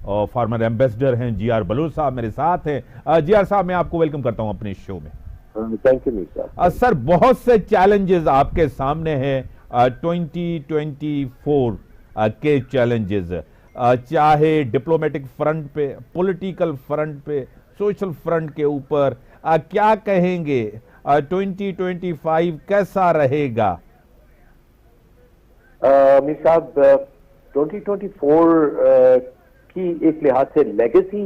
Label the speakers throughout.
Speaker 1: اور farmer ambassador ہیں جی are Baloch صاحب میرے ساتھ ہیں. جی آر صاحب میں آپ کو ویلکم کرتا ہوں اپنے شو میں.
Speaker 2: تھینک یو میر صاحب.
Speaker 1: سر بہت سے چیلنجز آپ کے سامنے ہیں 2024 کے چیلنجز, چاہے ڈپلومیٹک فرنٹ پہ, پولیٹیکل فرنٹ پہ, سوشل فرنٹ کے اوپر, کیا کہیں گے 2025 کیسا رہے گا؟
Speaker 2: میر صاحب 2024 کی ایک لحاظ سے لیگیسی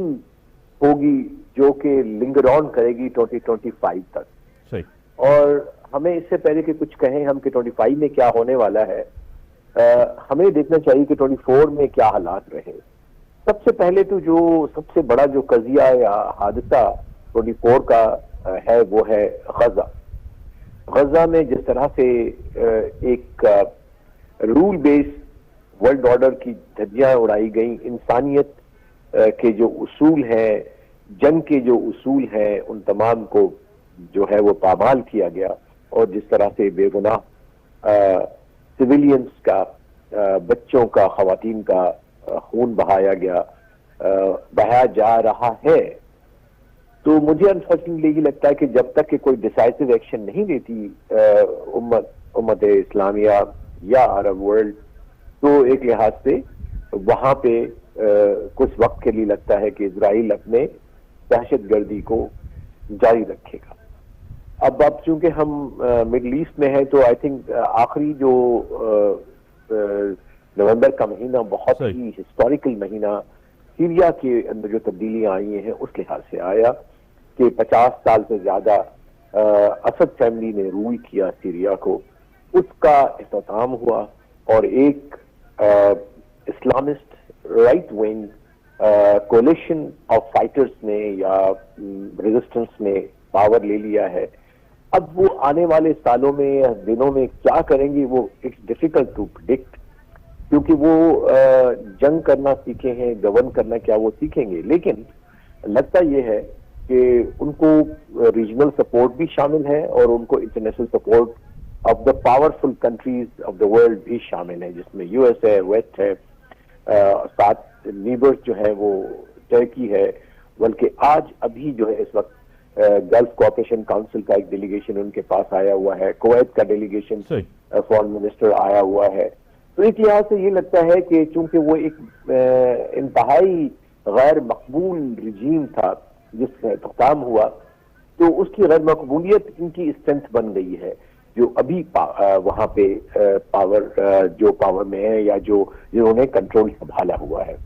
Speaker 2: ہوگی جو کہ لنگر آن کرے گی 2025 تک.
Speaker 1: صحیح.
Speaker 2: اور ہمیں اس سے پہلے کہ کچھ کہیں ہم کہ 25 میں کیا ہونے والا ہے, ہمیں دیکھنا چاہیے کہ 24 میں کیا حالات رہے. سب سے پہلے تو جو سب سے بڑا جو قضیہ یا حادثہ 24 کا ہے وہ ہے غزہ. غزہ میں جس طرح سے ایک رول بیس ورلڈ آرڈر کی دھجیاں اڑائی گئیں, انسانیت کے جو اصول ہیں, جنگ کے جو اصول ہیں, ان تمام کو جو ہے وہ پامال کیا گیا, اور جس طرح سے بے گناہ سویلینز کا, بچوں کا, خواتین کا خون بہایا گیا, بہایا جا رہا ہے. تو مجھے انفارچونیٹلی یہ لگتا ہے کہ جب تک کہ کوئی ڈیسائسو ایکشن نہیں لیتی امت اسلامیہ یا عرب ورلڈ, تو ایک لحاظ سے وہاں پہ کچھ وقت کے لیے لگتا ہے کہ اسرائیل اپنے دہشت گردی کو جاری رکھے گا. اب چونکہ ہم مڈل ایسٹ میں ہیں تو آئی تھنک آخری جو نومبر کا مہینہ بہت ہی ہسٹوریکل مہینہ سیریا کے اندر جو تبدیلیاں آئی ہیں اس لحاظ سے آیا کہ 50 سال سے زیادہ اسد فیملی نے رول کیا سیریا کو, اس کا اختتام ہوا, اور ایک Islamist right wing coalition of fighters نے یا ریزسٹنس نے پاور لے لیا ہے. اب وہ آنے والے سالوں میں یا دنوں میں کیا کریں گے وہ اٹس ڈیفیکلٹ ٹو پریڈکٹ, کیونکہ وہ جنگ کرنا سیکھے ہیں, گورن کرنا کیا وہ سیکھیں گے. لیکن لگتا یہ ہے کہ ان کو ریجنل سپورٹ بھی شامل ہے اور ان کو international support of the powerful countries of the world بھی شامل ہے, جس میں یو ایس ہے, ویسٹ ہے, ساتھ نیبرز جو ہے وہ ترکی ہے, بلکہ آج ابھی جو ہے اس وقت گلف کوآپریشن کاؤنسل کا ایک ڈیلیگیشن ان کے پاس آیا ہوا ہے, کویت کا ڈیلیگیشن فارن منسٹر آیا ہوا ہے. تو ایک لحاظ سے یہ لگتا ہے کہ چونکہ وہ ایک انتہائی غیر مقبول رجیم تھا جس کا اختتام ہوا, تو اس کی غیر مقبولیت ان کی اسٹرینتھ بن گئی ہے, جو ابھی وہاں پہ جو پاور میں ہے یا جو جنہوں نے کنٹرول سنبھالا ہوا ہے.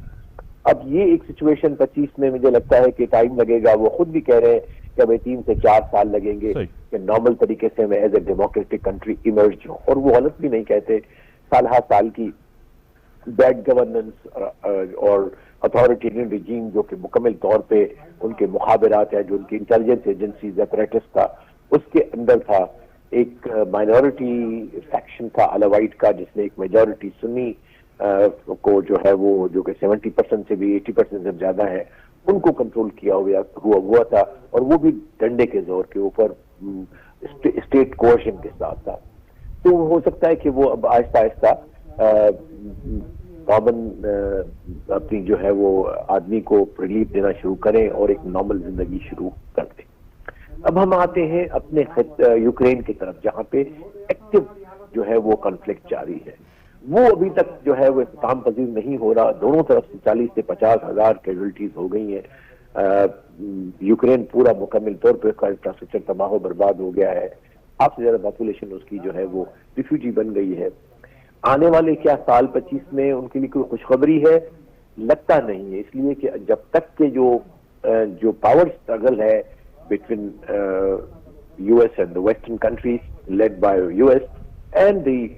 Speaker 2: اب یہ ایک سچویشن 25 میں مجھے لگتا ہے کہ ٹائم لگے گا. وہ خود بھی کہہ رہے ہیں کہ ابھی 3 سے 4 سال لگیں گے کہ نارمل طریقے سے میں as a democratic country emerge ہوں, اور وہ غلط بھی نہیں کہتے. سال ہر سال کی بیڈ گورننس اور اتھارٹیرین رجیم جو کہ مکمل طور پہ ان کے مخابرات ہیں, جو ان کی انٹیلیجنس ایجنسیز اپریٹس تھا, اس کے اندر تھا ایک مائنورٹی فیکشن تھا الوائٹ کا, جس نے ایک میجورٹی سنی کو جو ہے وہ جو کہ 70% سے بھی 80% سے زیادہ ہے, ان کو کنٹرول کیا ہوا تھا, اور وہ بھی ڈنڈے کے زور کے اوپر اسٹیٹ کوشن کے ساتھ تھا. تو ہو سکتا ہے کہ وہ اب آہستہ آہستہ کامن اپنی جو ہے وہ آدمی کو ریلیف دینا شروع کریں اور ایک نارمل زندگی شروع کر دیں. اب ہم آتے ہیں اپنے یوکرین کی طرف, جہاں پہ ایکٹیو جو ہے وہ کنفلکٹ جاری ہے. وہ ابھی تک جو ہے وہ اختتام پذیر نہیں ہو رہا. دونوں طرف سے 40 سے 50 ہزار کیجولٹیز ہو گئی ہیں. یوکرین پورا مکمل طور پہ انفراسٹرکچر تباہ و برباد ہو گیا ہے. آپ سے زیادہ پاپولیشن اس کی جو ہے وہ ریفیوجی بن گئی ہے. آنے والے کیا سال 25 میں ان کے لیے کوئی خوشخبری ہے؟ لگتا نہیں ہے, اس لیے کہ جب تک کہ جو پاور اسٹرگل ہے between US and the Western countries led by US and the